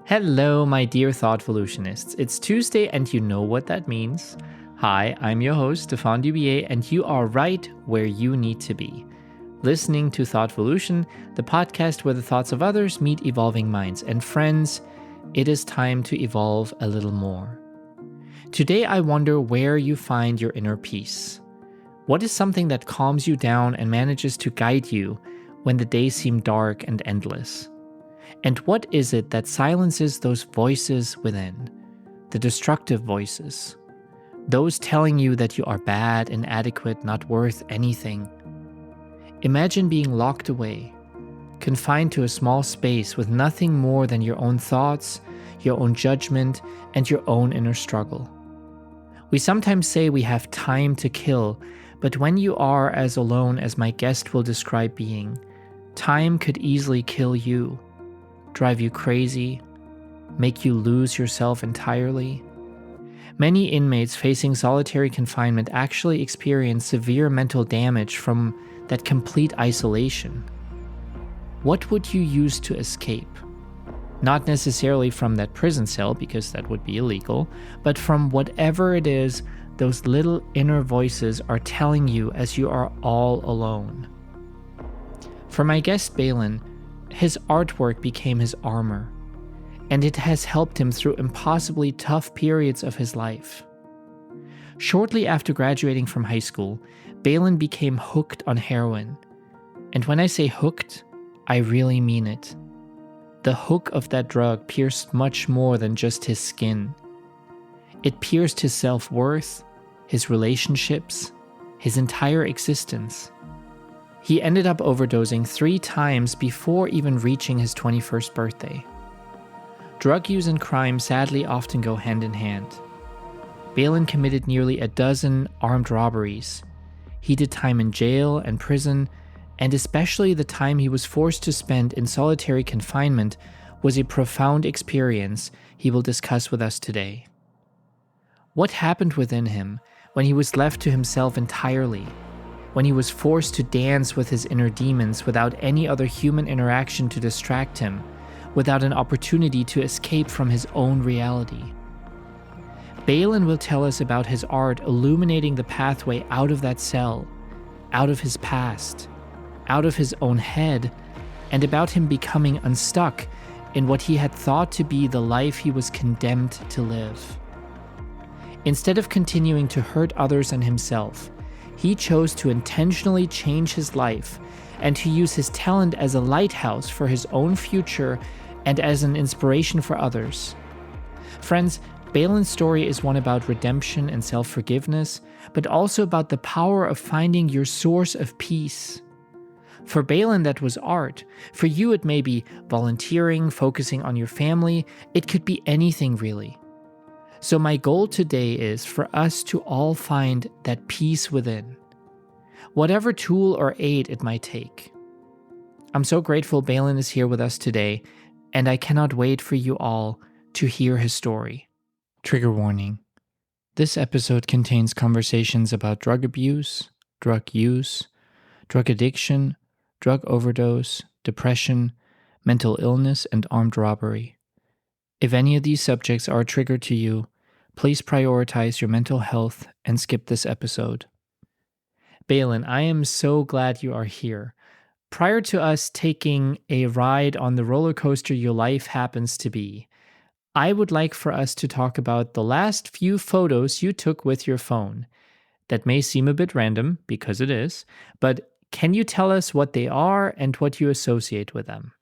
Hello, my dear Thoughtvolutionists. It's Tuesday, and you know what that means. Hi, I'm your host, Stefan Dubier, and you are right where you need to be. Listening to Thoughtvolution, the podcast where the thoughts of others meet evolving minds. And friends, it is time to evolve a little more. Today, I wonder where you find your inner peace. What is something that calms you down and manages to guide you when the days seem dark and endless? And what is it that silences those voices within, the destructive voices, those telling you that you are bad, inadequate, not worth anything? Imagine being locked away, confined to a small space with nothing more than your own thoughts, your own judgment, and your own inner struggle. We sometimes say we have time to kill, but when you are as alone as my guest will describe being, time could easily kill you. Drive you crazy, make you lose yourself entirely. Many inmates facing solitary confinement actually experience severe mental damage from that complete isolation. What would you use to escape? Not necessarily from that prison cell, because that would be illegal, but from whatever it is those little inner voices are telling you as you are all alone. For my guest Baylen, his artwork became his armor, and it has helped him through impossibly tough periods of his life. Shortly after graduating from high school, Baylen became hooked on heroin. And when I say hooked, I really mean it. The hook of that drug pierced much more than just his skin. It pierced his self-worth, his relationships, his entire existence. He ended up overdosing 3 times before even reaching his 21st birthday. Drug use and crime sadly often go hand in hand. Baylen committed nearly a dozen armed robberies. He did time in jail and prison, and especially the time he was forced to spend in solitary confinement was a profound experience he will discuss with us today. What happened within him when he was left to himself entirely? When he was forced to dance with his inner demons without any other human interaction to distract him, without an opportunity to escape from his own reality. Baylen will tell us about his art illuminating the pathway out of that cell, out of his past, out of his own head, and about him becoming unstuck in what he had thought to be the life he was condemned to live. Instead of continuing to hurt others and himself, he chose to intentionally change his life and to use his talent as a lighthouse for his own future and as an inspiration for others. Friends, Baylen's story is one about redemption and self-forgiveness, but also about the power of finding your source of peace. For Baylen, that was art. For you, it may be volunteering, focusing on your family. It could be anything, really. So my goal today is for us to all find that peace within, whatever tool or aid it might take. I'm so grateful Baylen is here with us today, and I cannot wait for you all to hear his story. Trigger warning. This episode contains conversations about drug abuse, drug use, drug addiction, drug overdose, depression, mental illness, and armed robbery. If any of these subjects are a trigger to you, please prioritize your mental health and skip this episode. Baylen, I am so glad you are here. Prior to us taking a ride on the roller coaster your life happens to be, I would like for us to talk about the last few photos you took with your phone. That may seem a bit random, because it is, but can you tell us what they are and what you associate with them?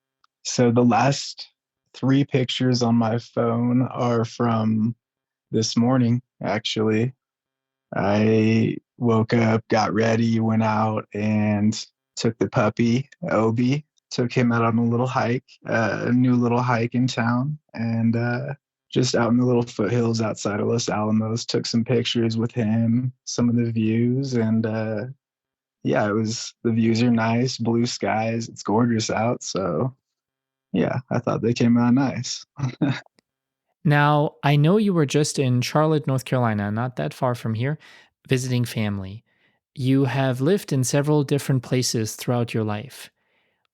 So the last 3 pictures on my phone are from this morning, actually. I woke up, got ready, went out, and took the puppy, Obi. Took him out on a little hike, a new little hike in town, and just out in the little foothills outside of Los Alamos. Took some pictures with him, some of the views, and yeah, the views are nice, blue skies, it's gorgeous out, so yeah, I thought they came out nice. Now, I know you were just in Charlotte, North Carolina, not that far from here, visiting family. You have lived in several different places throughout your life.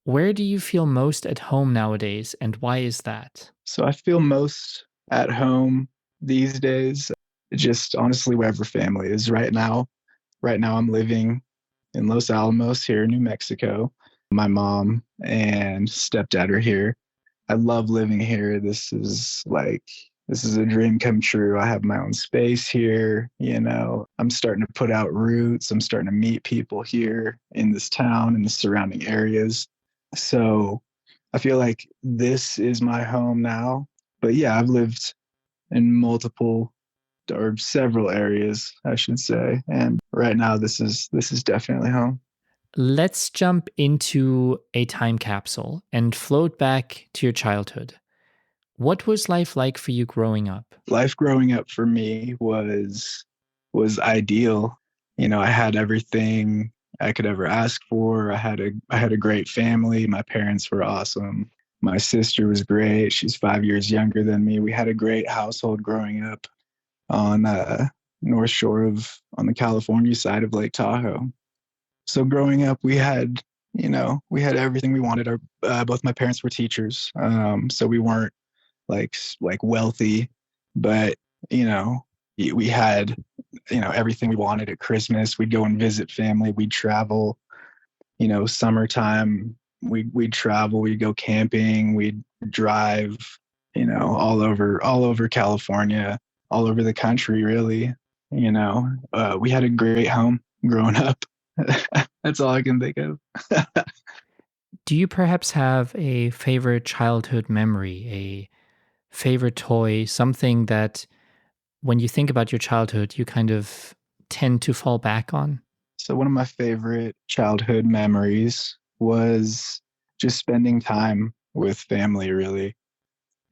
Where do you feel most at home nowadays, and why is that? So I feel most at home these days, just honestly wherever family is right now. Right now, I'm living in Los Alamos here in New Mexico. My mom and stepdad are here. I love living here. This is a dream come true. I have my own space here. I'm starting to put out roots. I'm starting to meet people here in this town and the surrounding areas. So I feel like this is my home now. But yeah, I've lived in multiple or several areas, I should say. And right now this is definitely home. Let's jump into a time capsule and float back to your childhood. What was life like for you growing up? Life growing up for me was ideal. I had everything I could ever ask for. I had a great family. My parents were awesome. My sister was great. She's 5 years younger than me. We had a great household growing up on North Shore on the California side of Lake Tahoe. So growing up, we had everything we wanted. Our both my parents were teachers, so we weren't like wealthy, but you know we had everything we wanted at Christmas. We'd go and visit family. We'd travel. Summertime we'd travel. We'd go camping. We'd drive. All over California, all over the country. Really, we had a great home growing up. That's all I can think of. Do you perhaps have a favorite childhood memory, a favorite toy, something that when you think about your childhood, you kind of tend to fall back on? So one of my favorite childhood memories was just spending time with family, really,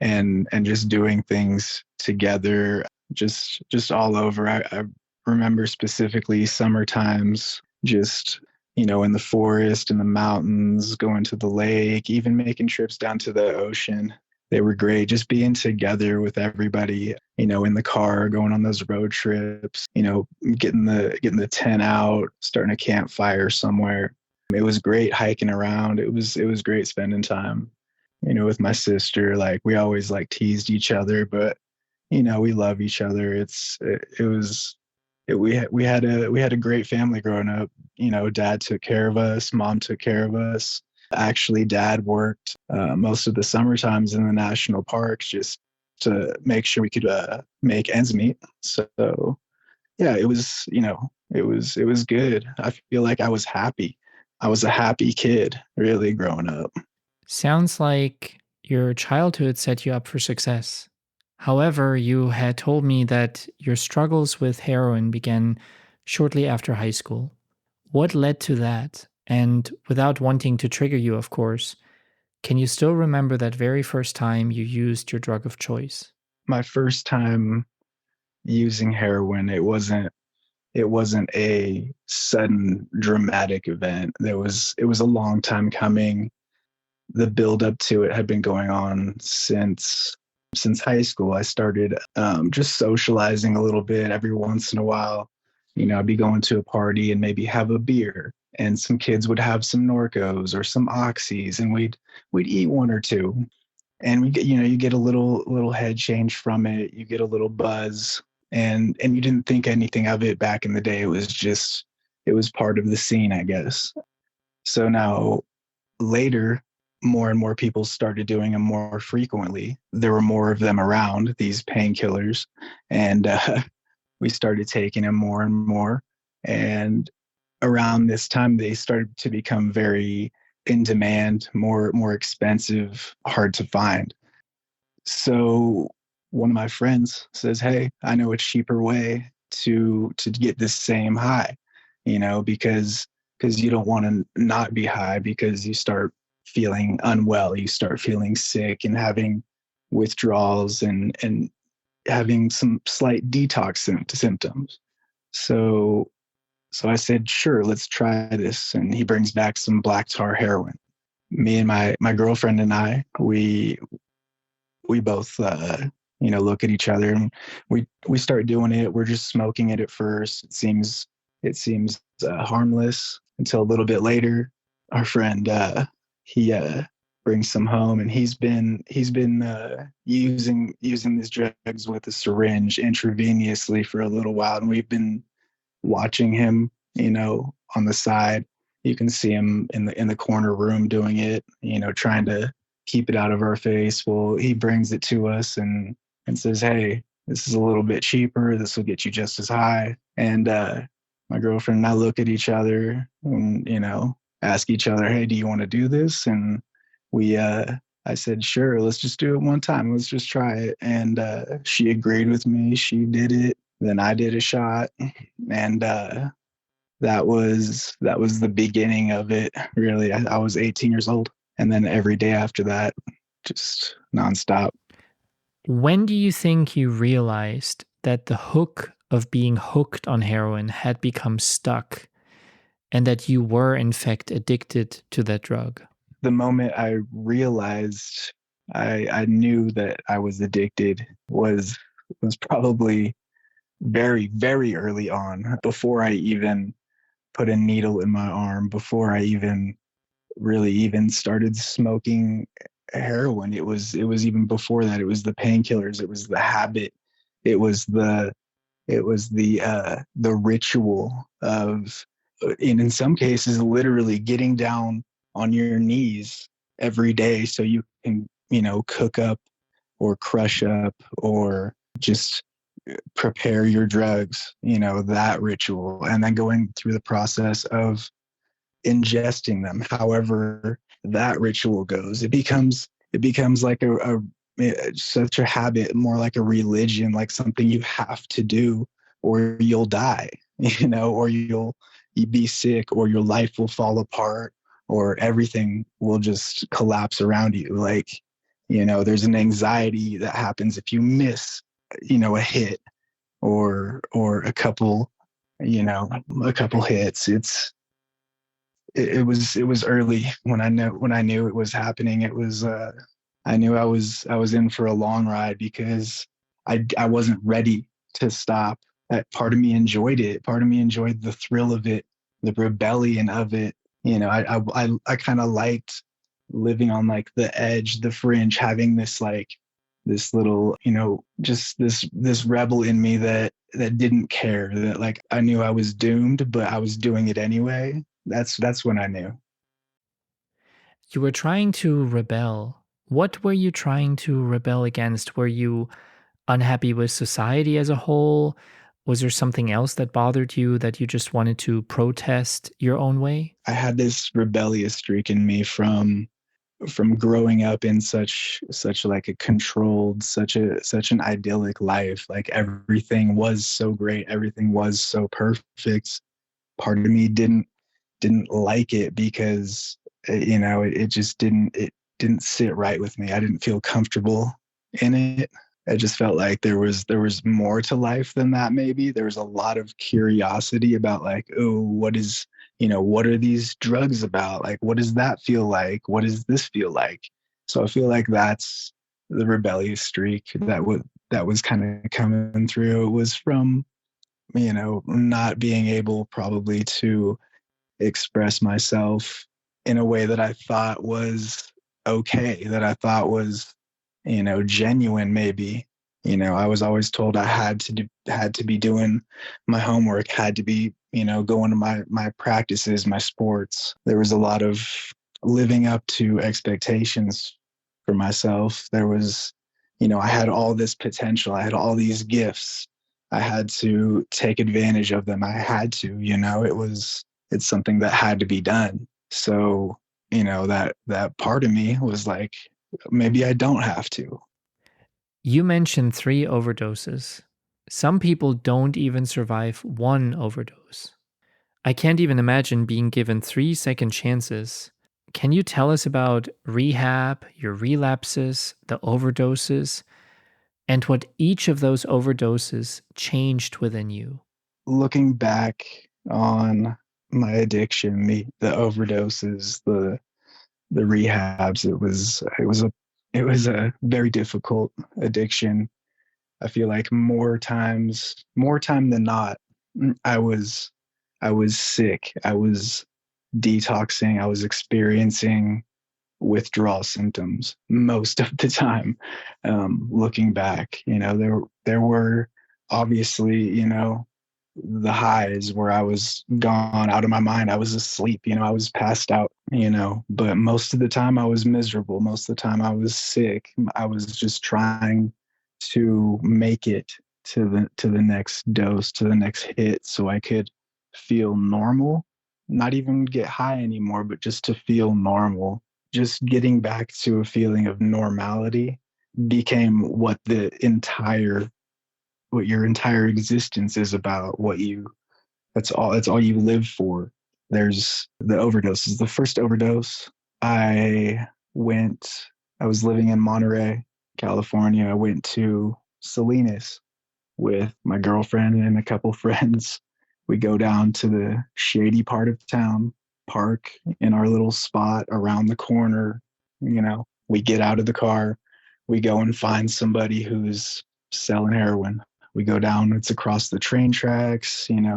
and just doing things together, just all over. I remember specifically summer times, just in the forest, in the mountains, going to the lake, even making trips down to the ocean. They were great. Just being together with everybody, in the car, going on those road trips, getting the tent out, starting a campfire somewhere. It was great hiking around. It was great spending time, with my sister. Like we always like teased each other, but we love each other. We had a great family growing up. Dad took care of us, mom took care of us. Actually, dad worked most of the summer times in the national parks just to make sure we could make ends meet. So yeah, it was good. I feel like I was happy. I was a happy kid, really, growing up. Sounds like your childhood set you up for success. However, you had told me that your struggles with heroin began shortly after high school. What led to that? And without wanting to trigger you, of course, can you still remember that very first time you used your drug of choice? My first time using heroin, it wasn't a sudden dramatic event. It was a long time coming. The build up to it had been going on since high school. I started just socializing a little bit every once in a while. I'd be going to a party and maybe have a beer, and some kids would have some Norcos or some Oxys, and we'd eat one or two, and you get a little head change from it. You get a little buzz, and you didn't think anything of it back in the day. It was part of the scene, I guess. So now later, more and more people started doing them more frequently. There were more of them around, these painkillers, and we started taking them more and more. And around this time, they started to become very in demand, more expensive, hard to find. So one of my friends says, "Hey, I know a cheaper way to get this same high, because you don't want to not be high, because you start feeling unwell, you start feeling sick and having withdrawals and having some slight detox symptoms." So I said, "Sure, let's try this." And he brings back some black tar heroin. Me and my girlfriend and we both look at each other, and we start doing it. We're just smoking it at first. It seems harmless, until a little bit later, our friend he bring some home, and he's been using these drugs with a syringe intravenously for a little while, and we've been watching him, on the side. You can see him in the corner room doing it, trying to keep it out of our face. Well, he brings it to us and says, "Hey, this is a little bit cheaper. This will get you just as high." And my girlfriend and I look at each other and, ask each other, "Hey, do you want to do this?" And I said, "Sure, let's just do it one time. Let's just try it." And she agreed with me. She did it. Then I did a shot, and that was the beginning of it. Really, I was 18 years old, and then every day after that, just nonstop. When do you think you realized that the hook of being hooked on heroin had become stuck and that you were, in fact, addicted to that drug? The moment I realized I knew that I was addicted was probably very, very early on, before I even put a needle in my arm, before I even really even started smoking heroin. It was even before that. It was the painkillers. It was the habit. It was the ritual of, in some cases, literally getting down on your knees every day so you can, cook up or crush up or just prepare your drugs, that ritual, and then going through the process of ingesting them. However that ritual goes, it becomes like such a habit, more like a religion, like something you have to do or you'll die, or you'll be sick, or your life will fall apart, or everything will just collapse around you. Like, there's an anxiety that happens if you miss, a hit or a couple hits. It was early when I knew it was happening. It was I knew I was in for a long ride, because I wasn't ready to stop. That part of me enjoyed it. Part of me enjoyed the thrill of it, the rebellion of it. I kind of liked living on like the edge, the fringe, having this little, just this rebel in me that didn't care, that like I knew I was doomed, but I was doing it anyway. That's when I knew. You were trying to rebel. What were you trying to rebel against? Were you unhappy with society as a whole? Was there something else that bothered you that you just wanted to protest your own way? I had this rebellious streak in me from growing up in such like a controlled, such an idyllic life. Like everything was so great, everything was so perfect. Part of me didn't like it because it just didn't sit right with me. I didn't feel comfortable in it. I just felt like there was more to life than that. Maybe there was a lot of curiosity about, like, oh, what are these drugs about? Like, what does that feel like? What does this feel like? So I feel like that's the rebellious streak that was kind of coming through. It was from, not being able probably to express myself in a way that I thought was okay, that I thought was, genuine. Maybe, I was always told I had to be doing my homework, had to be, going to my practices, my sports. There was a lot of living up to expectations for myself. There was, I had all this potential. I had all these gifts. I had to take advantage of them. I had to, it's something that had to be done. So, that part of me was like, maybe I don't have to. You mentioned 3 overdoses. Some people don't even survive one overdose. I can't even imagine being given 3 second chances. Can you tell us about rehab, your relapses, the overdoses, and what each of those overdoses changed within you? Looking back on my addiction, the overdoses, the rehabs, it was a very difficult addiction. I feel like more time than not, I was I was sick. I was detoxing. I was experiencing withdrawal symptoms most of the time. Looking back, there were obviously, the highs where I was gone out of my mind. I was asleep, I was passed out, but most of the time I was miserable. Most of the time I was sick. I was just trying to make it to the next dose, to the next hit, so I could feel normal, not even get high anymore, but just to feel normal. Just getting back to a feeling of normality became what your entire existence is about. That's all you live for. There's the overdoses. The first overdose, I went I was living in Monterey, California. I went to Salinas with my girlfriend and a couple friends. We go down to the shady part of town, park in our little spot around the corner. We get out of the car, we go and find somebody who's selling heroin. We go down, it's across the train tracks. It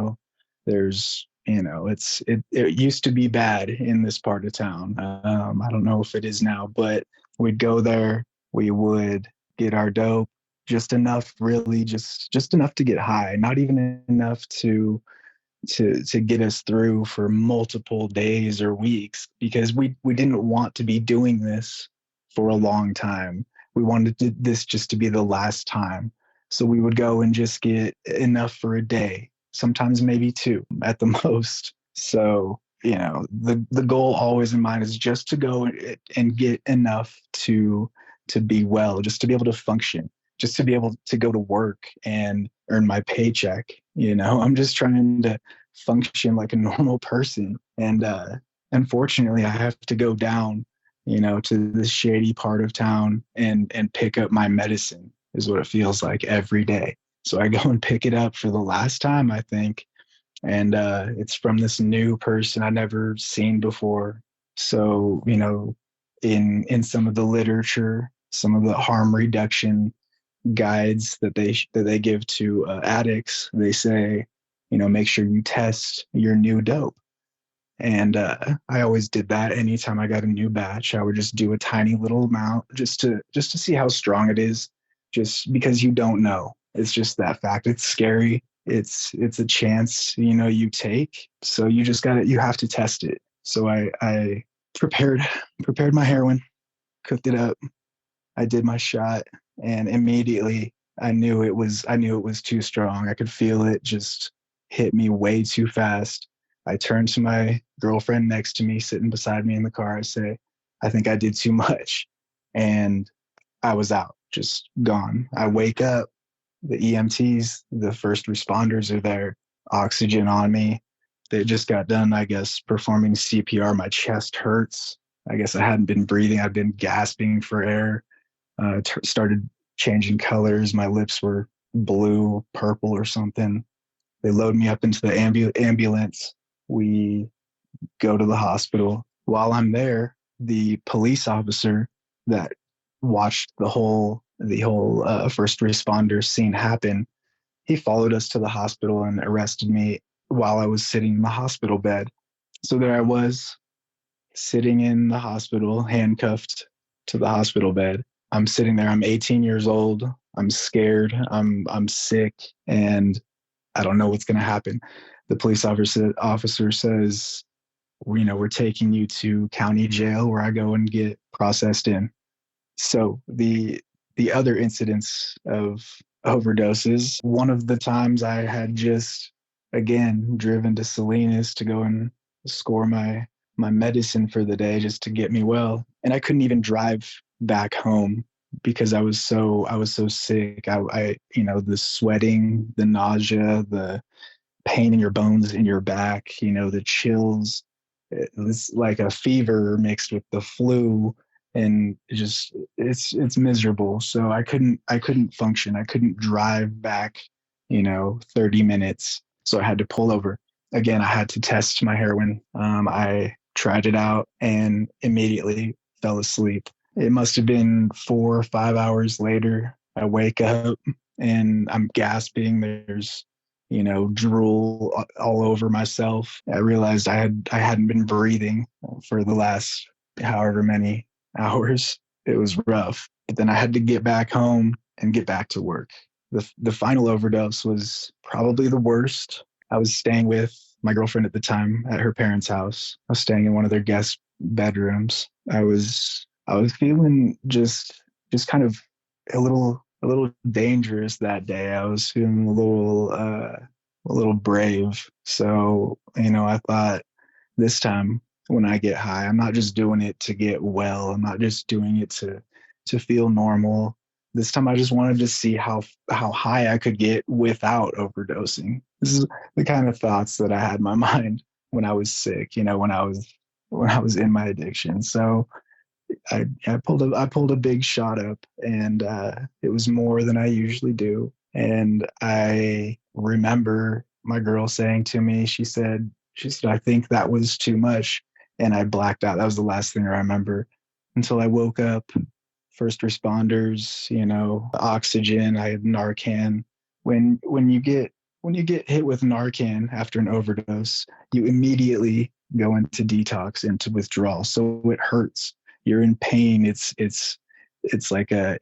used to be bad in this part of town. I don't know if it is now, but we'd go there, we would get our dope, just enough, really, just enough to get high, not even enough to get us through for multiple days or weeks, because we didn't want to be doing this for a long time. We wanted this just to be the last time. So we would go and just get enough for a day, sometimes maybe two at the most. So, the goal always in mind is just to go and get enough to be well, just to be able to function, just to be able to go to work and earn my paycheck. I'm just trying to function like a normal person. And unfortunately, I have to go down, to this shady part of town and pick up my medicine, is what it feels like every day. So I go and pick it up for the last time, I think. And it's from this new person I've never seen before. So, in some of the literature, some of the harm reduction guides that they give to addicts, they say, make sure you test your new dope. And I always did that. Anytime I got a new batch, I would just do a tiny little amount just to see how strong it is, just because you don't know. It's just that fact. It's scary. It's a chance, you take. So you have to test it. So I prepared my heroin, cooked it up. I did my shot, and immediately I knew it was too strong. I could feel it just hit me way too fast. I turned to my girlfriend next to me, sitting beside me in the car. I say, I think I did too much. And I was out, just gone. I wake up, the EMTs, the first responders are there, oxygen on me. They just got done, I guess, performing CPR. My chest hurts. I guess I hadn't been breathing. I've been gasping for air. Started changing colors. My lips were blue, purple, or something. They load me up into the ambulance. We go to the hospital. While I'm there, the police officer that watched the whole first responder scene happen, he followed us to the hospital and arrested me while I was sitting in the hospital bed. So there I was, sitting in the hospital, handcuffed to the hospital bed. I'm sitting there. I'm 18 years old. I'm scared. I'm sick, and I don't know what's going to happen. The police officer says, we're taking you to county jail, where I go and get processed in. So the other incidents of overdoses, one of the times I had just, again, driven to Salinas to go and score my medicine for the day, just to get me well. And I couldn't even drive back home because I was so sick. I the sweating, the nausea, the pain in your bones, in your back, the chills. It was like a fever mixed with the flu, and it's miserable. So I couldn't function. I couldn't drive back, 30 minutes. So I had to pull over. Again, I had to test my heroin. I tried it out and immediately fell asleep. It must have been 4 or 5 hours later. I wake up and I'm gasping. There's, drool all over myself. I realized I hadn't been breathing for the last however many hours. It was rough. But then I had to get back home and get back to work. The final overdose was probably the worst. I was staying with my girlfriend at the time at her parents' house. I was staying in one of their guest bedrooms. I was feeling just kind of a little dangerous that day. I was feeling a little brave. So, I thought this time when I get high, I'm not just doing it to get well. I'm not just doing it to feel normal. This time I just wanted to see how high I could get without overdosing. This is the kind of thoughts that I had in my mind when I was sick, when I was in my addiction. So I pulled a big shot up, and it was more than I usually do. And I remember my girl saying to me, she said, I think that was too much. And I blacked out. That was the last thing I remember until I woke up. First responders, oxygen. I had Narcan. When you get hit with Narcan after an overdose, you immediately go into detox, into withdrawal. So it hurts. You're in pain. It's like a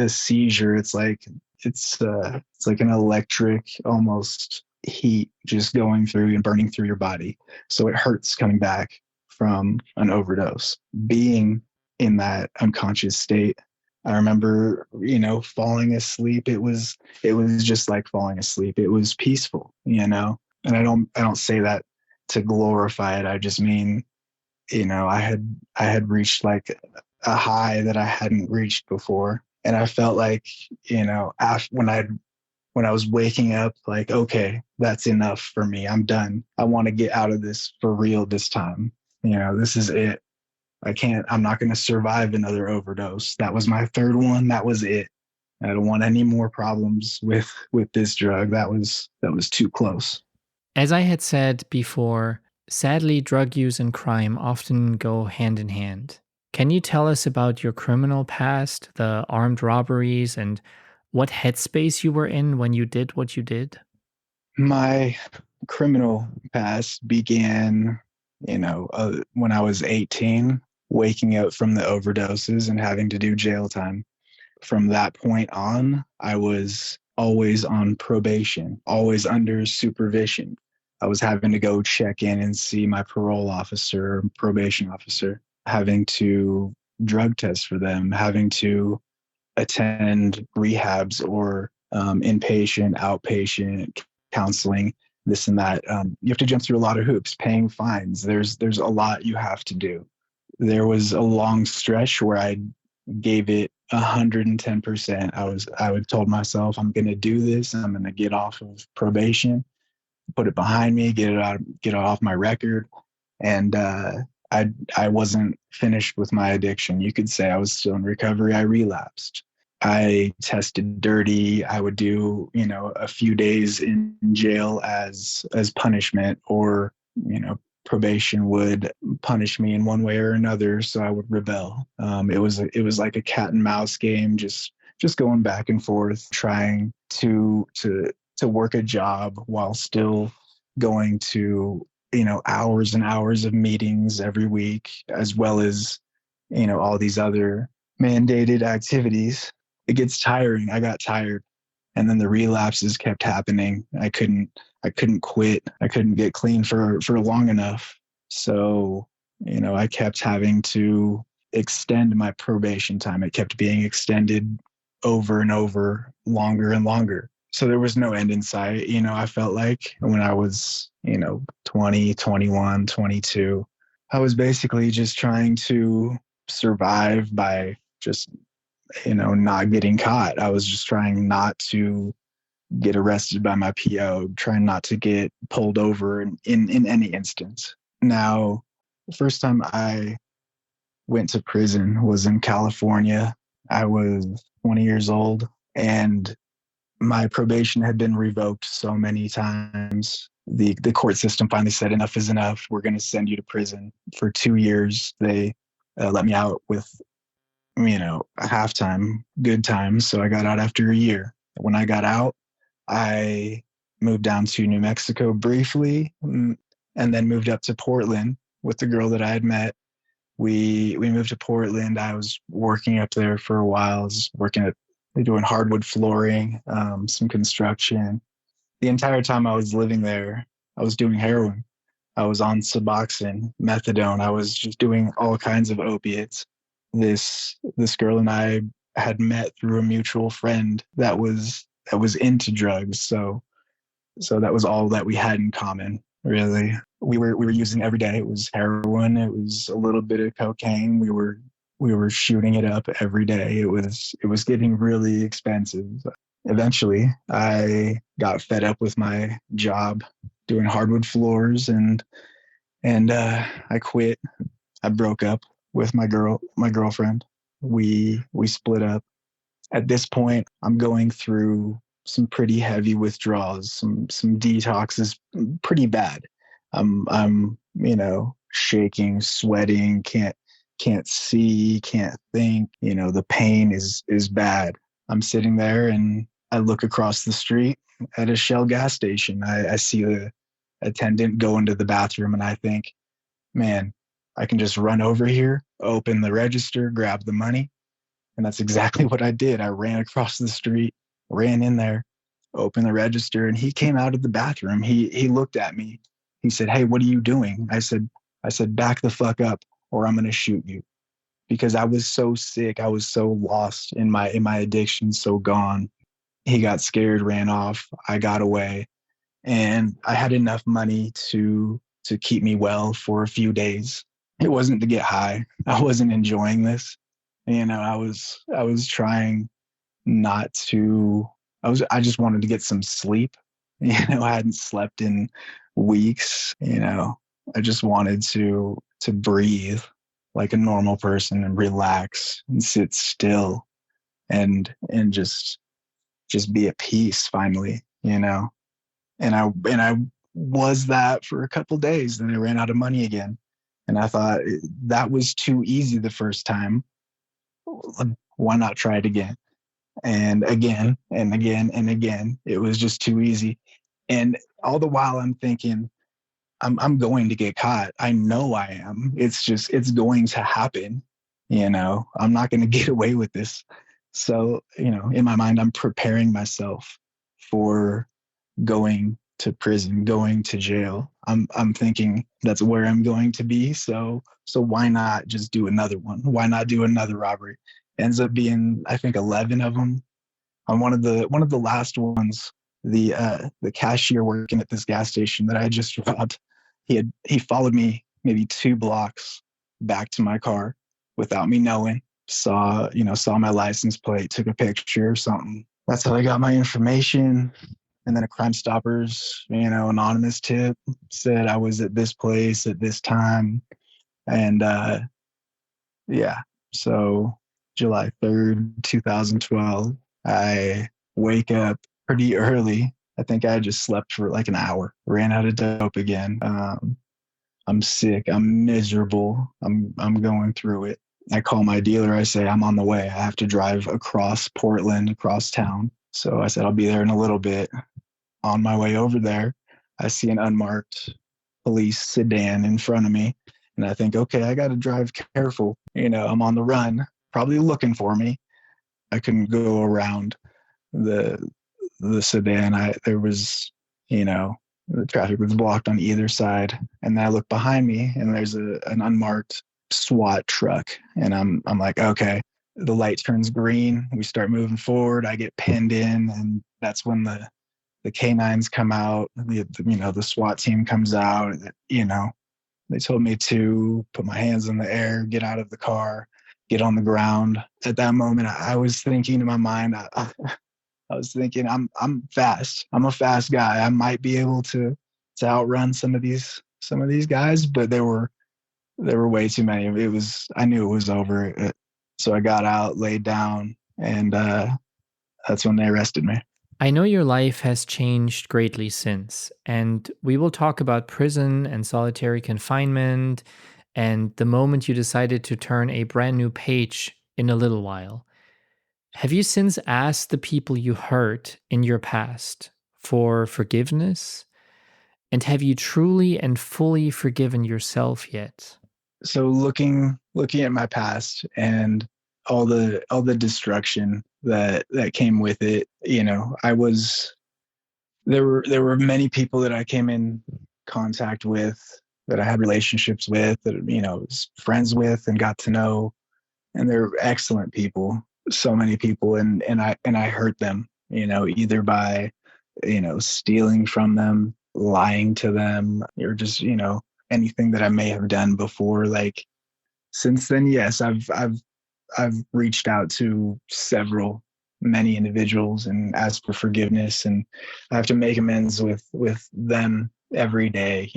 seizure. It's like an electric almost heat just going through and burning through your body. So it hurts coming back from an overdose. Being in that unconscious state, I remember, falling asleep. It was just like falling asleep. It was peaceful. And I don't say that to glorify it. I just mean, I had reached like a high that I hadn't reached before. And I felt like, when I was waking up, like, okay, that's enough for me. I'm done. I want to get out of this for real this time. This is it. I'm not going to survive another overdose. That was my third one. That was it. I don't want any more problems with this drug. That was too close. As I had said before, sadly, drug use and crime often go hand in hand. Can you tell us about your criminal past, the armed robberies, and what headspace you were in when you did what you did? My criminal past began, when I was 18, waking up from the overdoses and having to do jail time. From that point on, I was always on probation, always under supervision. I was having to go check in and see my parole officer, probation officer, having to drug test for them, having to attend rehabs or inpatient, outpatient counseling, this and that. You have to jump through a lot of hoops, paying fines. There's a lot you have to do. There was a long stretch where I gave it 110%. I would told myself, I'm going to do this. I'm going to get off of probation, put it behind me, get it off my record. And I wasn't finished with my addiction. You could say I was still in recovery. I relapsed. I tested dirty. I would do, a few days in jail as punishment, or, probation would punish me in one way or another. So I would rebel. It was like a cat and mouse game, just going back and forth, trying to work a job while still going to, hours and hours of meetings every week, as well as, all these other mandated activities. It gets tiring. I got tired. And then the relapses kept happening. I couldn't quit. I couldn't get clean for long enough. So, I kept having to extend my probation time. It kept being extended over and over, longer and longer. So there was no end in sight. I felt like when I was, 20, 21, 22, I was basically just trying to survive by just, not getting caught. I was just trying not to get arrested by my PO, trying not to get pulled over in any instance. Now, the first time I went to prison was in California. I was 20 years old, and my probation had been revoked so many times. The court system finally said enough is enough. We're going to send you to prison for 2 years. They let me out with, a half-time, good time. So I got out after a year. When I got out, I moved down to New Mexico briefly, and then moved up to Portland with the girl that I had met. we moved to Portland. I was working up there for a while. I was working at doing hardwood flooring, some construction. The entire time I was living there, I was doing heroin. I was on Suboxone, methadone. I was just doing all kinds of opiates. This girl and I had met through a mutual friend that was into drugs. So that was all that we had in common, really. We were using every day. It was heroin. It was a little bit of cocaine. We were shooting it up every day. It was getting really expensive. Eventually, I got fed up with my job doing hardwood floors, and I quit. I broke up with my girlfriend. We split up. At this point, I'm going through some pretty heavy withdrawals, some detoxes, pretty bad. I'm shaking, sweating, can't see, can't think. The pain is bad. I'm sitting there and I look across the street at a Shell gas station. I see the attendant go into the bathroom and I think, man, I can just run over here, open the register, grab the money. And that's exactly what I did. I ran across the street, ran in there, opened the register, and he came out of the bathroom. He looked at me. He said, "Hey, what are you doing?" I said, "Back the fuck up or I'm gonna shoot you." Because I was so sick. I was so lost in my addiction, so gone. He got scared, ran off. I got away. And I had enough money to keep me well for a few days. It wasn't to get high. I wasn't enjoying this. I was trying not to. I just wanted to get some sleep. I hadn't slept in weeks. I just wanted to breathe like a normal person and relax and sit still and just be at peace finally. And I was that for a couple of days. Then I ran out of money again, and I thought that was too easy the first time. Why not try it again? And again and again and again. It was just too easy. And all the while I'm thinking, I'm going to get caught. I know I am. It's going to happen. I'm not going to get away with this. So, in my mind, I'm preparing myself for going to prison, going to jail. I'm thinking that's where I'm going to be. So why not just do another one? Why not do another robbery? Ends up being, I think, 11 of them. On one of the last ones, the cashier working at this gas station that I just robbed, he followed me maybe 2 blocks back to my car without me knowing. Saw my license plate, took a picture or something. That's how I got my information. And then a Crime Stoppers, anonymous tip said I was at this place at this time. And yeah, so July 3rd, 2012, I wake up pretty early. I think I just slept for like an hour, ran out of dope again. I'm sick. I'm miserable. I'm going through it. I call my dealer. I say, I'm on the way. I have to drive across Portland, across town. So I said, I'll be there in a little bit. On my way over there, I see an unmarked police sedan in front of me. And I think, okay, I got to drive careful. I'm on the run, probably looking for me. I couldn't go around the sedan. There was, the traffic was blocked on either side. And then I look behind me and there's an unmarked SWAT truck. And I'm like, okay, the light turns green. We start moving forward. I get pinned in. And that's when the canines come out. The SWAT team comes out. They told me to put my hands in the air, get out of the car, get on the ground. At that moment, I was thinking in my mind, I was thinking, I'm fast. I'm a fast guy. I might be able to outrun some of these guys, but there were way too many. I knew it was over. So I got out, laid down, and that's when they arrested me. I know your life has changed greatly since, and we will talk about prison and solitary confinement and the moment you decided to turn a brand new page in a little while. Have you since asked the people you hurt in your past for forgiveness? And have you truly and fully forgiven yourself yet? So looking at my past and all the destruction that came with it, I was there were many people that I came in contact with, that I had relationships with, that was friends with and got to know, and they're excellent people, so many people, and I hurt them, either by stealing from them, lying to them, or just anything that I may have done before. Like, since then, yes, I've reached out to many individuals and asked for forgiveness, and I have to make amends with them every day.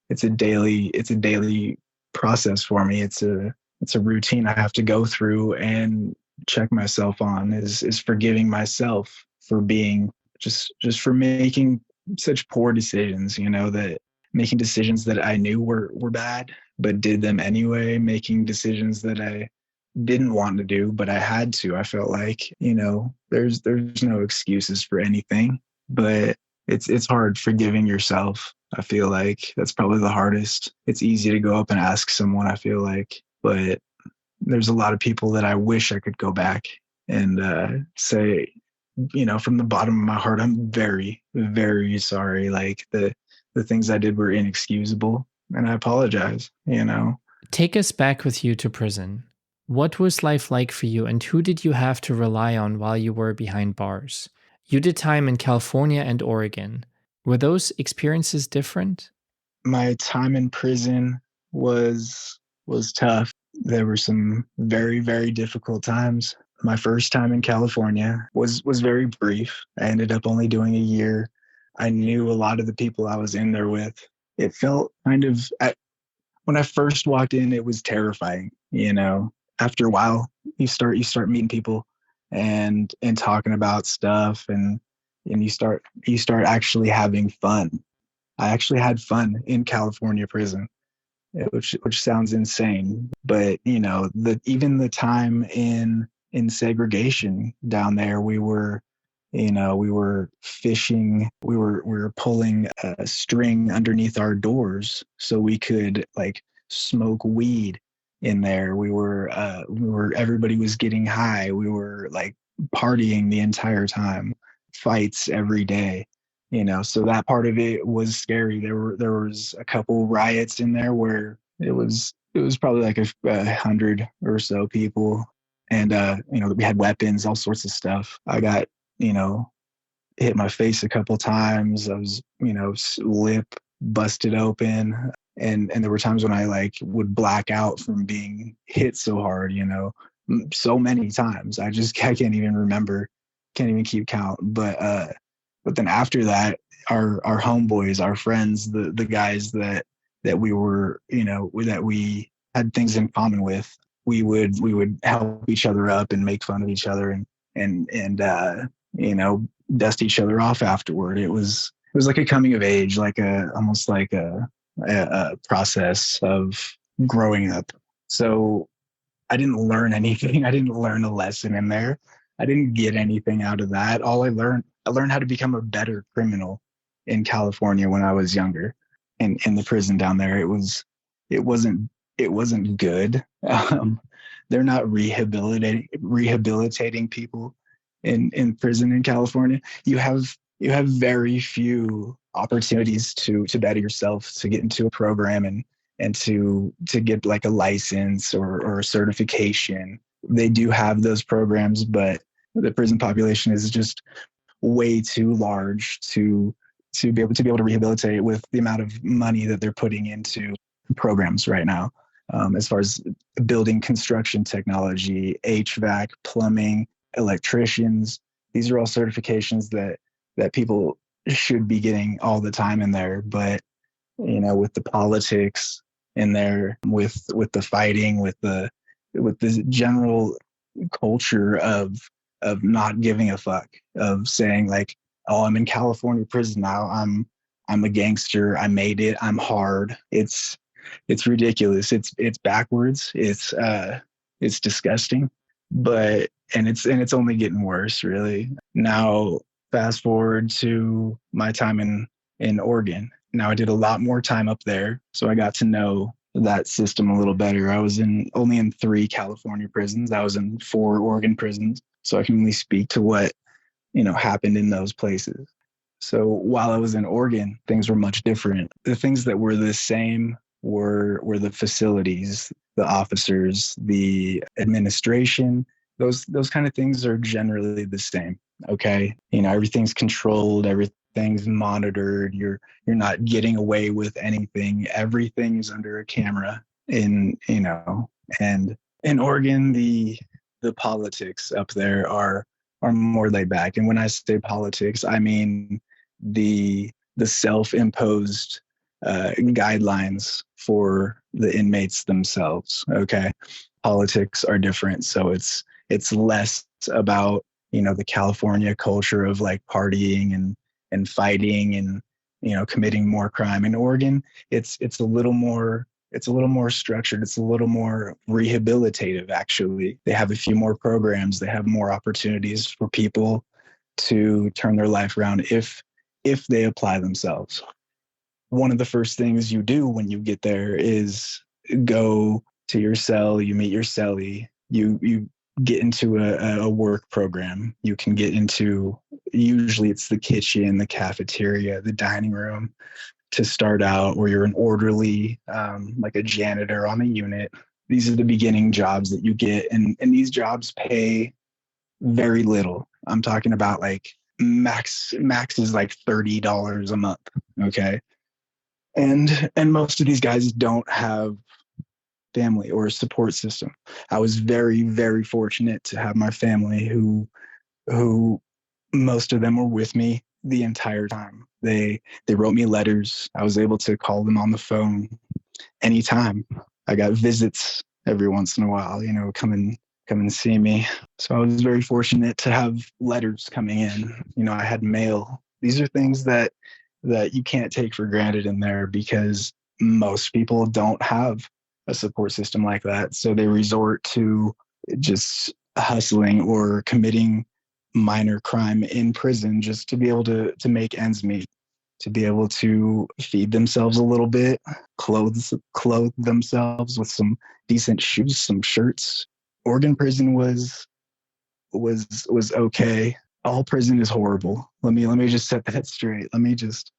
It's a daily process for me. It's a routine I have to go through and check myself on, is forgiving myself for being just for making such poor decisions, that making decisions that I knew were bad, but did them anyway, making decisions that I didn't want to do, but I had to. I felt like, there's no excuses for anything, but it's hard forgiving yourself. I feel like that's probably the hardest. It's easy to go up and ask someone, I feel like, but there's a lot of people that I wish I could go back and say, from the bottom of my heart, I'm very, very sorry. Like, the things I did were inexcusable, and I apologize. Take us back with you to prison. What was life like for you, and who did you have to rely on while you were behind bars? You did time in California and Oregon. Were those experiences different? My time in prison was tough. There were some very, very difficult times. My first time in California was very brief. I ended up only doing a year. I knew a lot of the people I was in there with. It felt kind of, when I first walked in, it was terrifying. After a while, you start meeting people and talking about stuff, and you start actually having fun. I actually had fun in California prison, which sounds insane, but even the time in segregation down there, we were fishing, we were pulling a string underneath our doors so we could, like, smoke weed in there. Everybody was getting high. We were, like, partying the entire time, fights every day. So that part of it was scary. There was a couple riots in there where it was probably like 100 or so people, and we had weapons, all sorts of stuff. I got, you know hit my face a couple times. I was, lip busted open, and there were times when I, like, would black out from being hit so hard. So many times. I can't even remember, can't even keep count. But then after that, our homeboys, our friends, the guys that we were, that we had things in common with, we would help each other up and make fun of each other, and dust each other off afterward. It was like a coming of age, like almost like a process of growing up. So I didn't learn anything. I didn't learn a lesson in there. I didn't get anything out of that. I learned how to become a better criminal in California when I was younger. And in the prison down there, it wasn't good. They're not rehabilitating people in prison in California. You have very few opportunities to better yourself, to get into a program, and to get, like, a license or a certification. They do have those programs, but the prison population is just way too large to be able to rehabilitate with the amount of money that they're putting into programs right now. As far as building construction technology, HVAC, plumbing, electricians, these are all certifications that people should be getting all the time in there. But with the politics in there, with the fighting, with the general culture of not giving a fuck, of saying, like, oh, I'm in California prison now, I'm a gangster, I made it, I'm hard. It's ridiculous. It's backwards. It's disgusting. But and it's only getting worse, really. Now, fast forward to my time in Oregon. Now, I did a lot more time up there, so I got to know that system a little better. I was in only in 3 California prisons. I was in 4 Oregon prisons, so I can only speak to what happened in those places. So while I was in Oregon, things were much different. The things that were the same were the facilities, the officers, the administration. Those kind of things are generally the same. Okay, everything's controlled, everything's monitored. You're not getting away with anything. Everything is under a camera. And in Oregon, the politics up there are more laid back. And when I say politics, I mean the self-imposed guidelines for the inmates themselves. Okay, politics are different, so it's less about the California culture of like partying and fighting and committing more crime. In Oregon, it's a little more structured. It's a little more rehabilitative, actually. They have a few more programs. They have more opportunities for people to turn their life around if they apply themselves. One of the first things you do when you get there is go to your cell, you meet your cellie, you get into a work program. You can get into, usually it's the kitchen, the cafeteria, the dining room to start out, or you're an orderly, like a janitor on the unit. These are the beginning jobs that you get. And these jobs pay very little. I'm talking about like max is like $30 a month. Okay. And most of these guys don't have family or a support system. I was very, very fortunate to have my family who most of them were with me the entire time. They wrote me letters. I was able to call them on the phone anytime. I got visits every once in a while, come and see me. So I was very fortunate to have letters coming in. I had mail. These are things that you can't take for granted in there, because most people don't have a support system like that. So they resort to just hustling or committing minor crime in prison just to be able to make ends meet, to be able to feed themselves a little bit, clothe themselves with some decent shoes, some shirts. Oregon prison was okay. All prison is horrible. Let me just set that straight. Let me just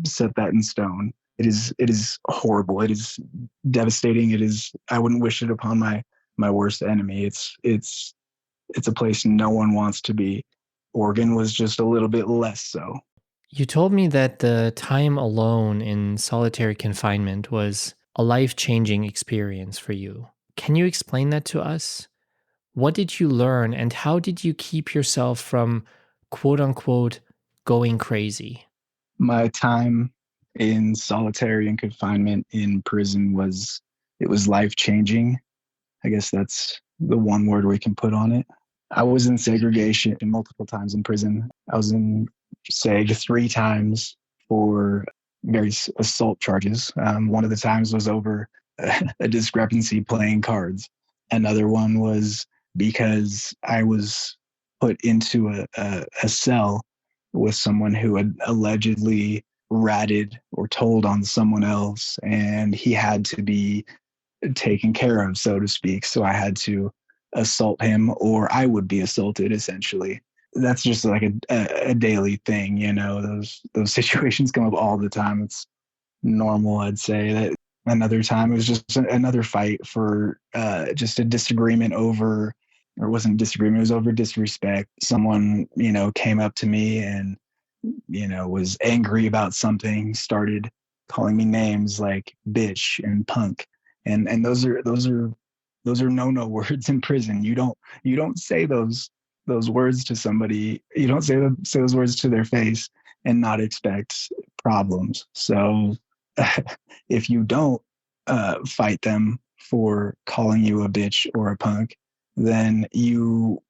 set that in stone. It is horrible. It is devastating. I wouldn't wish it upon my worst enemy. It's a place no one wants to be. Oregon was just a little bit less so. You told me that the time alone in solitary confinement was a life-changing experience for you. Can you explain that to us? What did you learn, and how did you keep yourself from, quote unquote, going crazy? My time in solitary and confinement in prison was life-changing. I guess that's the one word we can put on it. I was in segregation multiple times in prison. I was in SEG 3 times for various assault charges. One of the times was over a discrepancy playing cards. Another one was because I was put into a cell with someone who had allegedly ratted or told on someone else, and he had to be taken care of, so to speak. So I had to assault him, or I would be assaulted, essentially. That's just like a daily thing, those situations come up all the time. It's normal, I'd say. That another time it was just another fight for just a disagreement over, or it wasn't disagreement, it was over disrespect. Someone, came up to me and, was angry about something, started calling me names like bitch and punk. And those are no words in prison. You don't say those words to somebody. You don't say those words to their face and not expect problems. So if you don't fight them for calling you a bitch or a punk, then you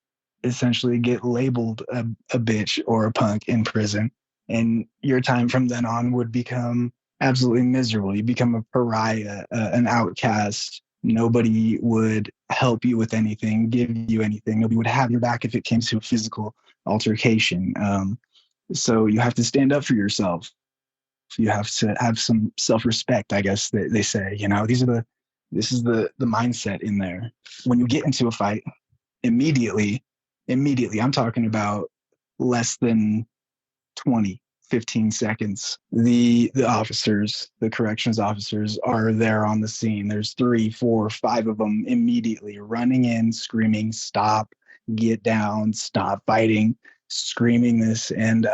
essentially get labeled a bitch or a punk in prison, and your time from then on would become absolutely miserable. You become a pariah, an outcast. Nobody would help you with anything, give you anything. Nobody would have your back if it came to a physical altercation. So you have to stand up for yourself. You have to have some self-respect, I guess they say. This is the mindset in there. When you get into a fight, immediately, I'm talking about less than 20, 15 seconds. The officers, the corrections officers are there on the scene. There's 3, 4, 5 of them immediately running in, screaming, stop, get down, stop fighting, screaming this. And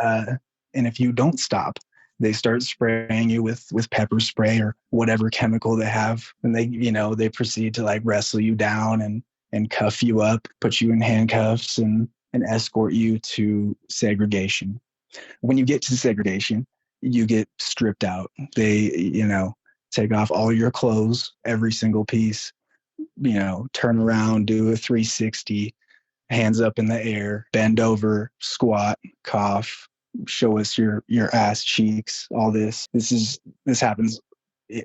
if you don't stop, they start spraying you with pepper spray or whatever chemical they have. And they proceed to like wrestle you down and cuff you up, put you in handcuffs and escort you to segregation. When you get to segregation, you get stripped out. They, take off all your clothes, every single piece, turn around, do a 360, hands up in the air, bend over, squat, cough, show us your ass cheeks, all this. This happens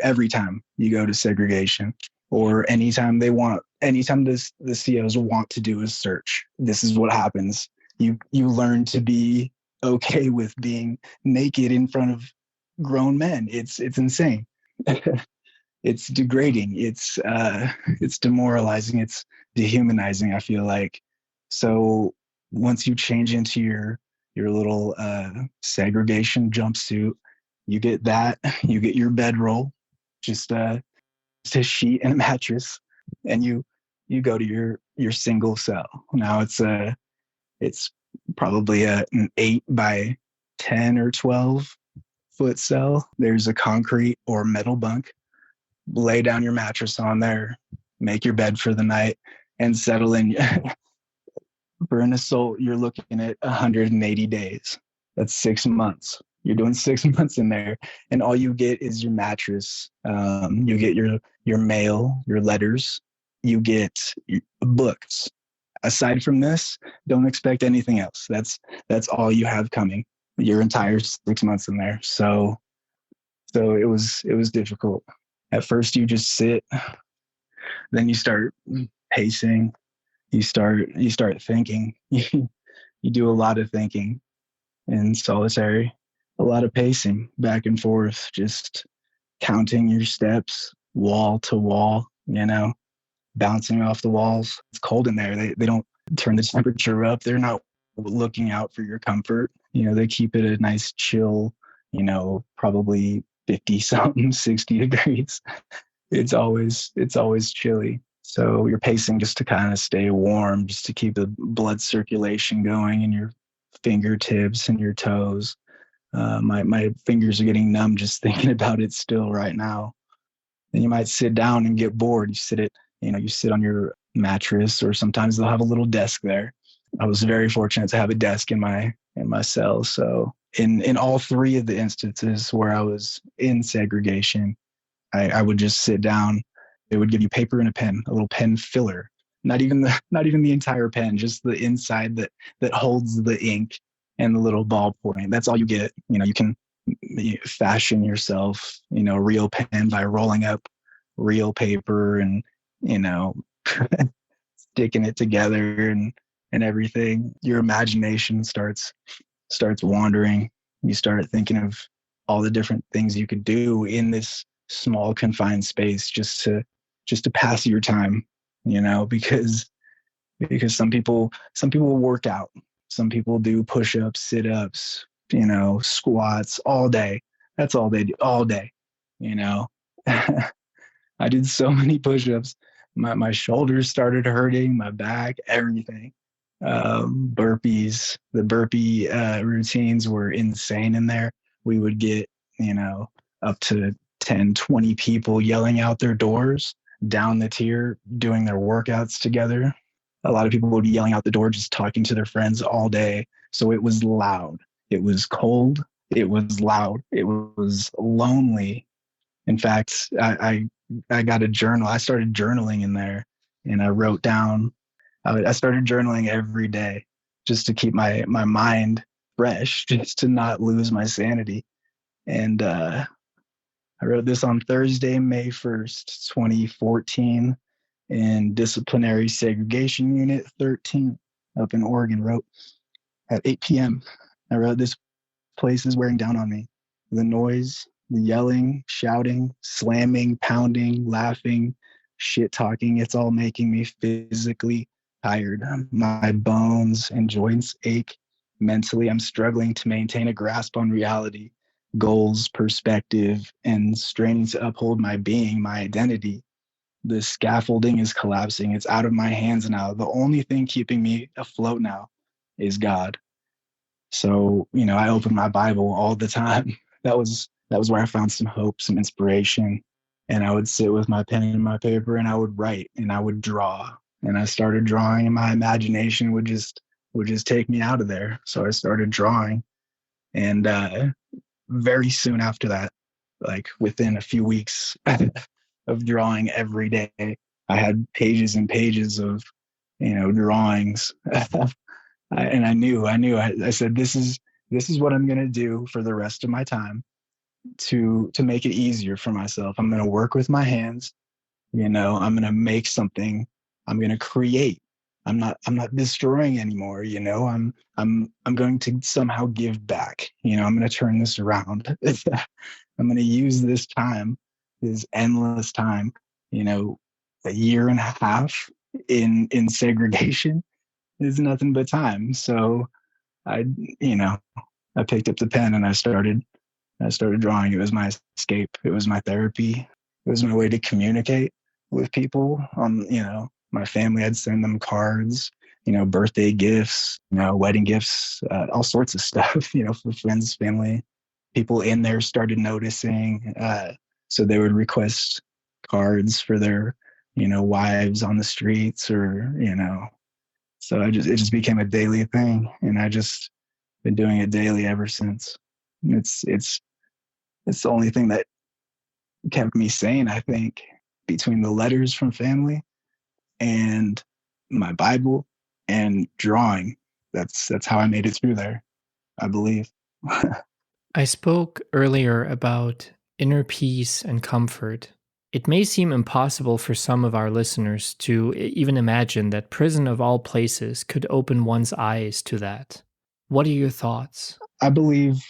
every time you go to segregation, or anytime the COs want to do a search. This is what happens. You learn to be okay with being naked in front of grown men. It's insane. It's degrading. It's demoralizing. It's dehumanizing, I feel like. So once you change into your little segregation jumpsuit, you get that. You get your bedroll, just a sheet and a mattress, and you go to your single cell. Now it's probably an 8 by 10 or 12 foot cell. There's a concrete or metal bunk. Lay down your mattress on there, make your bed for the night, and settle in. For an assault, you're looking at 180 days. That's 6 months. You're doing 6 months in there, and all you get is your mattress. You get your mail, your letters. You get books. Aside from this, don't expect anything else. That's all you have coming your entire 6 months in there. So it was difficult. At first you just sit, then you start pacing, you start thinking. You do a lot of thinking in solitary, a lot of pacing back and forth, just counting your steps wall to wall, bouncing off the walls. It's cold in there. They don't turn the temperature up. They're not looking out for your comfort. They keep it a nice chill, probably 50 something, 60 degrees. It's always chilly. So you're pacing just to kind of stay warm, just to keep the blood circulation going in your fingertips and your toes. My fingers are getting numb just thinking about it still right now. Then you might sit down and get bored. You sit on your mattress, or sometimes they'll have a little desk there. I was very fortunate to have a desk in my cell. So in all 3 of the instances where I was in segregation, I would just sit down. They would give you paper and a pen, a little pen filler. Not even the entire pen, just the inside that holds the ink and the little ballpoint. That's all you get. You can fashion yourself, a real pen by rolling up real paper and, sticking it together and everything. Your imagination starts wandering. You start thinking of all the different things you could do in this small confined space just to pass your time, because some people work out. Some people do push-ups, sit-ups, squats all day. That's all they do all day. I did so many push-ups. My shoulders started hurting, my back, everything. Burpees, the burpee routines were insane in there. We would get, up to 10, 20 people yelling out their doors down the tier, doing their workouts together. A lot of people would be yelling out the door, just talking to their friends all day. So it was loud. It was cold. It was loud. It was lonely. In fact, I got a journal. I started journaling in there, and I wrote down. I started journaling every day just to keep my mind fresh, just to not lose my sanity. And I wrote this on Thursday, May 1st, 2014, in Disciplinary Segregation Unit 13 up in Oregon. Wrote at 8 p.m. I wrote, "This place is wearing down on me. the noise, the yelling, shouting, slamming, pounding, laughing, shit talking, it's all making me physically tired. My bones and joints ache. Mentally, I'm struggling to maintain a grasp on reality, goals, perspective, and straining to uphold my being, my identity. The scaffolding is collapsing. It's out of my hands now. The only thing keeping me afloat now is God. So, I open my Bible all the time. That was where I found some hope, some inspiration. And I would sit with my pen and my paper and I would write and I would draw. And I started drawing and my imagination would just take me out of there. So I started drawing. And very soon after that, like within a few weeks of drawing every day, I had pages and pages of, drawings. And I said, this is what I'm going to do for the rest of my time to make it easier for myself. I'm going to work with my hands. I'm going to make something. I'm going to create. I'm not destroying anymore. I'm going to somehow give back. I'm going to turn this around. I'm going to use this time, this endless time, a year and a half in segregation is nothing but time. So I, you know, I picked up the pen and I started drawing. It was my escape. It was my therapy. It was my way to communicate with people. My family, I'd send them cards, birthday gifts, wedding gifts, all sorts of stuff, for friends, family. People in there started noticing. So they would request cards for their, wives on the streets so it just became a daily thing. And I just been doing it daily ever since. It's the only thing that kept me sane, I think, between the letters from family and my Bible and drawing. That's how I made it through there, I believe. I spoke earlier about inner peace and comfort. It may seem impossible for some of our listeners to even imagine that prison of all places could open one's eyes to that. What are your thoughts? I believe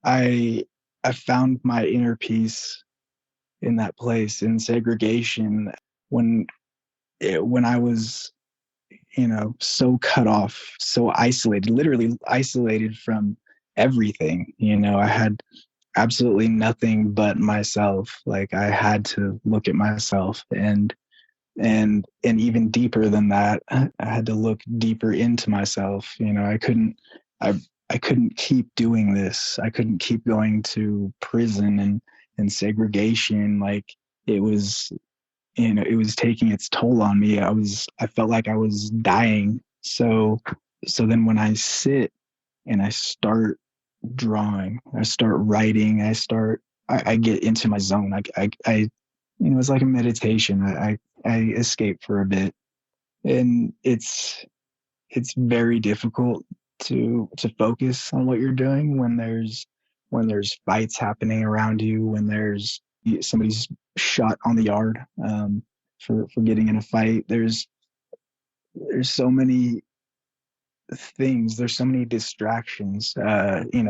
I I found my inner peace in that place in segregation when when I was so cut off, so isolated, literally isolated from everything. I had absolutely nothing but myself. Like I had to look at myself and even deeper than that, I had to look deeper into myself. I I couldn't keep doing this. I couldn't keep going to prison and segregation. Like it was it was taking its toll on me. I felt like I was dying. So then when I sit and I start drawing, I start writing, I get into my zone. It's like a meditation. I escape for a bit. And it's very difficult to focus on what you're doing when there's fights happening around you, when there's somebody's shot on the yard for getting in a fight. There's so many things. There's so many distractions.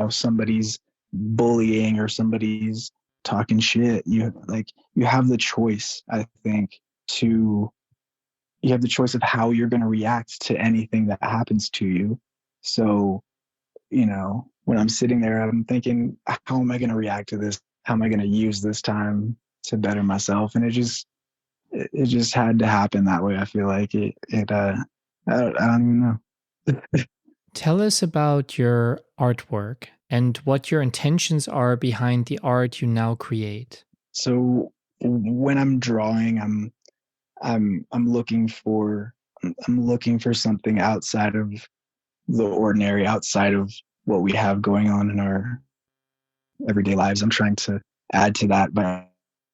Somebody's bullying or somebody's talking shit. You have the choice, I think, to you have the choice of how you're going to react to anything that happens to you. So, when I'm sitting there, I'm thinking, how am I going to react to this? How am I going to use this time to better myself? And it just had to happen that way. I feel like I don't even know. Tell us about your artwork and what your intentions are behind the art you now create. So when I'm drawing, I'm looking for something outside of the ordinary, outside of what we have going on in our everyday lives. I'm trying to add to that by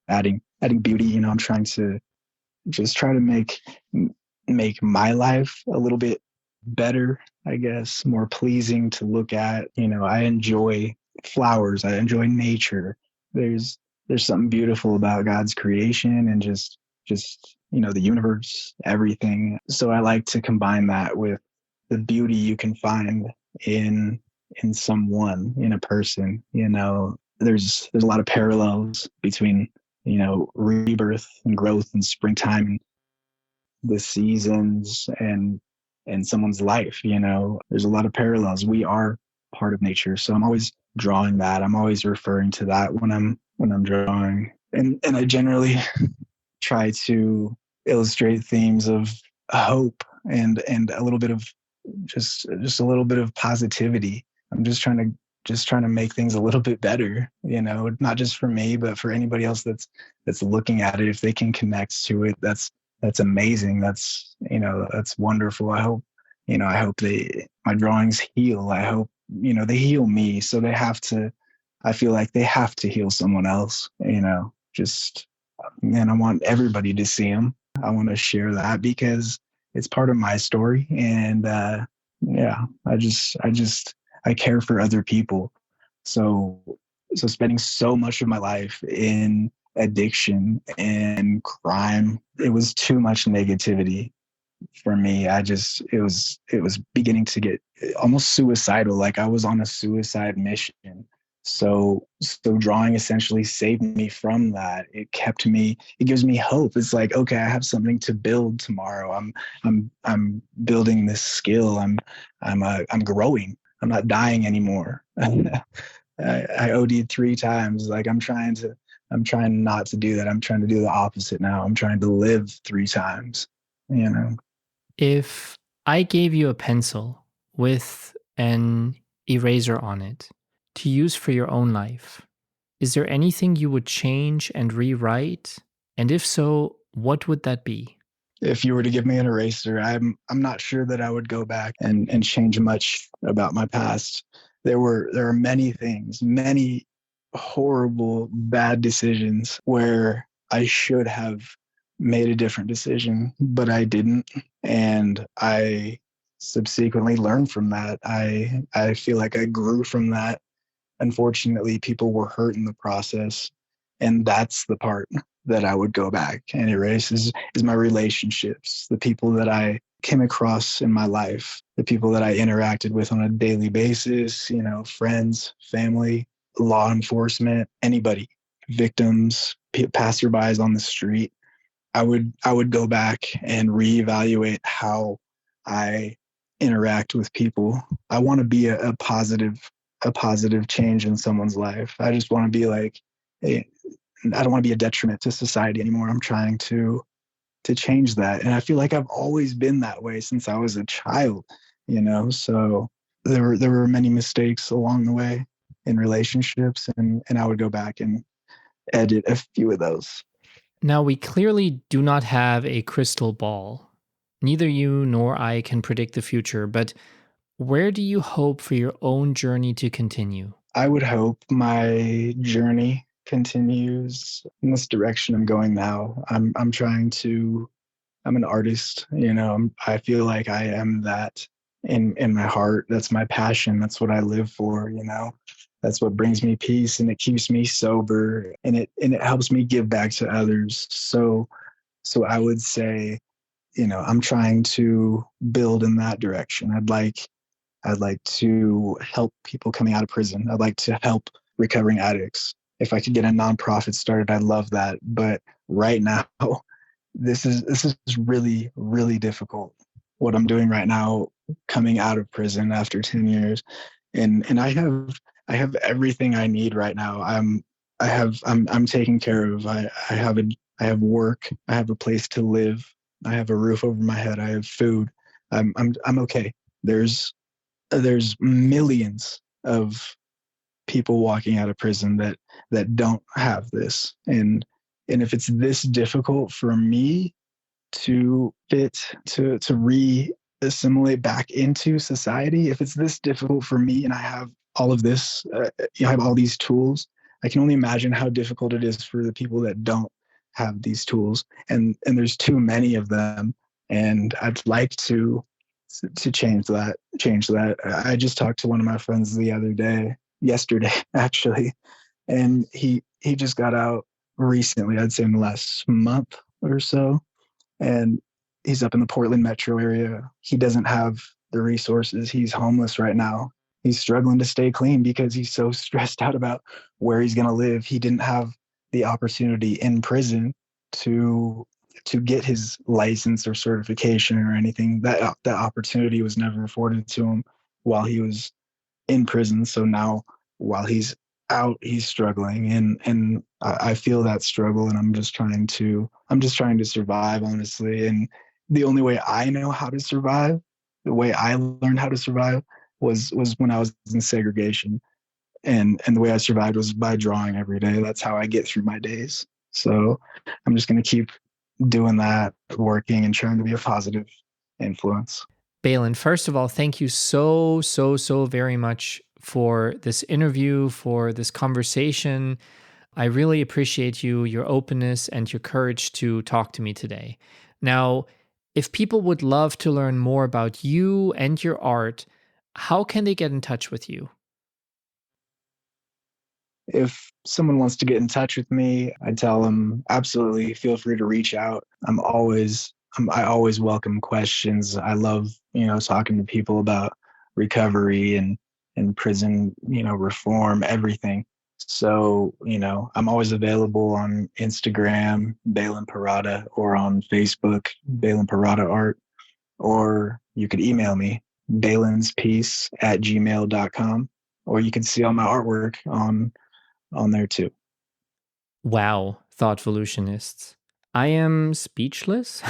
adding beauty. I'm trying to just try to make my life a little bit better, I guess, more pleasing to look at. I enjoy flowers. I enjoy nature. There's something beautiful about God's creation and just the universe, everything. So I like to combine that with the beauty you can find in someone, in a person. there's a lot of parallels between, rebirth and growth and springtime, the seasons, and someone's life. There's a lot of parallels. We are part of nature, so I'm always drawing that. I'm always referring to that when I'm drawing, and I generally try to illustrate themes of hope and a little bit of just a little bit of positivity. I'm just trying to make things a little bit better, not just for me, but for anybody else that's looking at it. If they can connect to it, that's amazing. That's wonderful. I hope my drawings heal. I hope, they heal me. So I feel like they have to heal someone else, and I want everybody to see them. I want to share that because it's part of my story. And, yeah, I care for other people. So spending so much of my life in addiction and crime, it was too much negativity for me. It was beginning to get almost suicidal. Like I was on a suicide mission. So drawing essentially saved me from that. It gives me hope. It's like, okay, I have something to build tomorrow. I'm building this skill. I'm growing. I'm not dying anymore. I OD'd 3 times. Like I'm trying not to do that. I'm trying to do the opposite now. I'm trying to live 3 times, If I gave you a pencil with an eraser on it to use for your own life, is there anything you would change and rewrite? And if so, what would that be? If you were to give me an eraser, I'm not sure that I would go back and change much about my past. There are many things, many horrible, bad decisions where I should have made a different decision, but I didn't. And I subsequently learned from that. I feel like I grew from that. Unfortunately, people were hurt in the process. And that's the part that I would go back and erase is my relationships, the people that I came across in my life, the people that I interacted with on a daily basis, friends, family, law enforcement, anybody, victims, passerbys on the street. I would go back and reevaluate how I interact with people. I want to be a positive change in someone's life. I just want to be like, hey, I don't want to be a detriment to society anymore. I'm trying to change that. And I feel like I've always been that way since I was a child, so there were many mistakes along the way in relationships, and I would go back and edit a few of those. Now, we clearly do not have a crystal ball. Neither you nor I can predict the future, but where do you hope for your own journey to continue? I would hope my journey continues in this direction I'm going now. I'm an artist, I feel like I am that in my heart. That's my passion. That's what I live for, That's what brings me peace, and it keeps me sober, and it helps me give back to others. So I would say, I'm trying to build in that direction. I'd like to help people coming out of prison. I'd like to help recovering addicts. If I could get a nonprofit started, I'd love that. But right now, this is really, really difficult. What I'm doing right now, coming out of prison after 10 years, and I have everything I need right now. I'm taken care of. I have work. I have a place to live. I have a roof over my head. I have food. I'm okay. There's millions of people walking out of prison that don't have this, and if it's this difficult for me to re-assimilate back into society, if it's this difficult for me and I have all of this, I have all these tools, I can only imagine how difficult it is for the people that don't have these tools, and there's too many of them, and I'd like to change that. I just talked to one of my friends yesterday actually, and he just got out recently, I'd say in the last month or so, and he's up in the Portland metro area. He doesn't have the resources. He's homeless right now, he's struggling to stay clean because he's so stressed out about where he's going to live. He didn't have the opportunity in prison to get his license or certification or anything. That opportunity was never afforded to him while he was in prison. So now while he's out, he's struggling, and I feel that struggle, and I'm just trying to survive, honestly. And the only way I know how to survive, the way I learned how to survive was when I was in segregation. And the way I survived was by drawing every day. That's how I get through my days. So I'm just going to keep doing that, working and trying to be a positive influence. Baylen, first of all, thank you so very much for this interview, for this conversation. I really appreciate your openness and your courage to talk to me today. Now, if people would love to learn more about you and your art, how can they get in touch with you? If someone wants to get in touch with me, I tell them absolutely feel free to reach out. I always welcome questions. I love, talking to people about recovery and prison, reform, everything. So, I'm always available on Instagram, Baylen Parada, or on Facebook, Baylen Parada Art, or you could email me, baylenspiece@gmail.com, or you can see all my artwork on there too. Wow, thoughtvolutionists. I am speechless,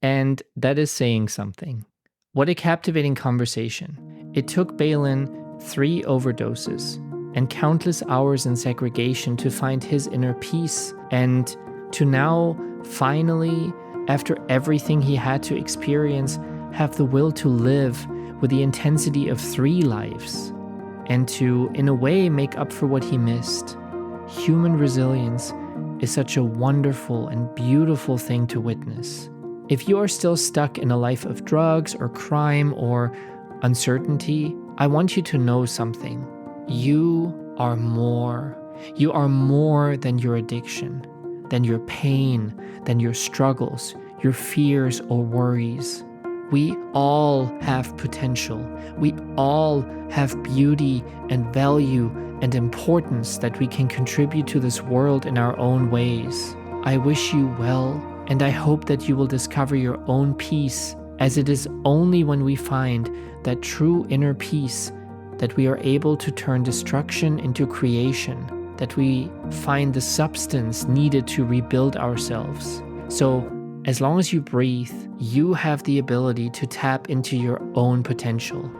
and that is saying something. What a captivating conversation. It took Baylen 3 overdoses and countless hours in segregation to find his inner peace, and to now, finally, after everything he had to experience, have the will to live with the intensity of 3 lives, and to, in a way, make up for what he missed. Human resilience is such a wonderful and beautiful thing to witness. If you are still stuck in a life of drugs or crime or uncertainty, I want you to know something. You are more. You are more than your addiction, than your pain, than your struggles, your fears or worries. We all have potential. We all have beauty and value and importance that we can contribute to this world in our own ways. I wish you well, and I hope that you will discover your own peace, as it is only when we find that true inner peace that we are able to turn destruction into creation, that we find the substance needed to rebuild ourselves. So, as long as you breathe, you have the ability to tap into your own potential.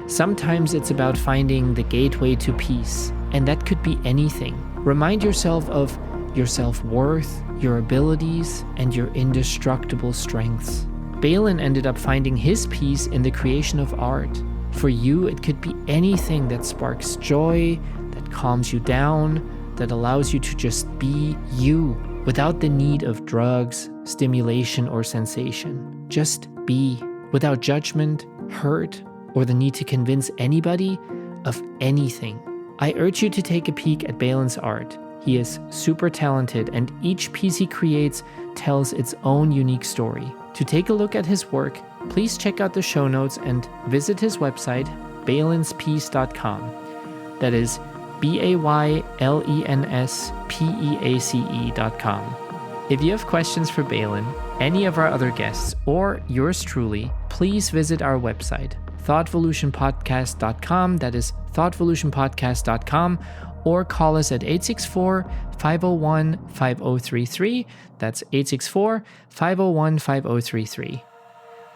Sometimes it's about finding the gateway to peace, and that could be anything. Remind yourself of your self-worth, your abilities, and your indestructible strengths. Baylen ended up finding his peace in the creation of art. For you, it could be anything that sparks joy, that calms you down, that allows you to just be you, without the need of drugs, stimulation, or sensation. Just be, without judgment, hurt, or the need to convince anybody of anything. I urge you to take a peek at Baylen's art. He is super talented, and each piece he creates tells its own unique story. To take a look at his work, please check out the show notes and visit his website, baylenspiece.com. That is BAYLENSPEACE.com. If you have questions for Baylen, any of our other guests, or yours truly, please visit our website, thoughtvolutionpodcast.com. That is thoughtvolutionpodcast.com, or call us at 864-501-5033. That's 864-501-5033.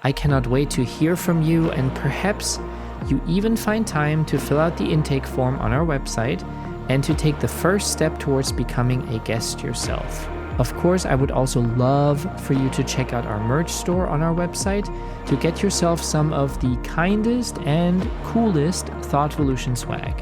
I cannot wait to hear from you, and perhaps you even find time to fill out the intake form on our website and to take the first step towards becoming a guest yourself. Of course, I would also love for you to check out our merch store on our website to get yourself some of the kindest and coolest Thoughtvolution swag.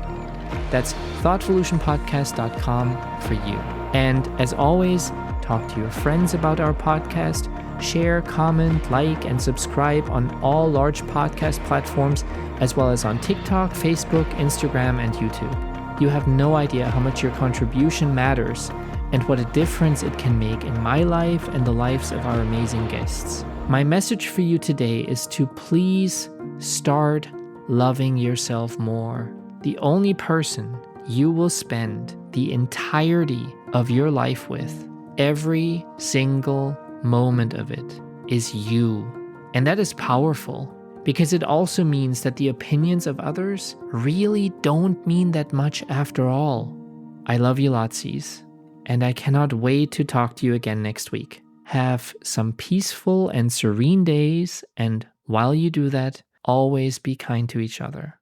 That's thoughtvolutionpodcast.com for you. And as always, talk to your friends about our podcast, share, comment, like, and subscribe on all large podcast platforms, as well as on TikTok, Facebook, Instagram, and YouTube. You have no idea how much your contribution matters and what a difference it can make in my life and the lives of our amazing guests. My message for you today is to please start loving yourself more. The only person you will spend the entirety of your life with, every single moment of it, is you. And that is powerful because it also means that the opinions of others really don't mean that much after all. I love you lotsies, and I cannot wait to talk to you again next week. Have some peaceful and serene days, and while you do that, always be kind to each other.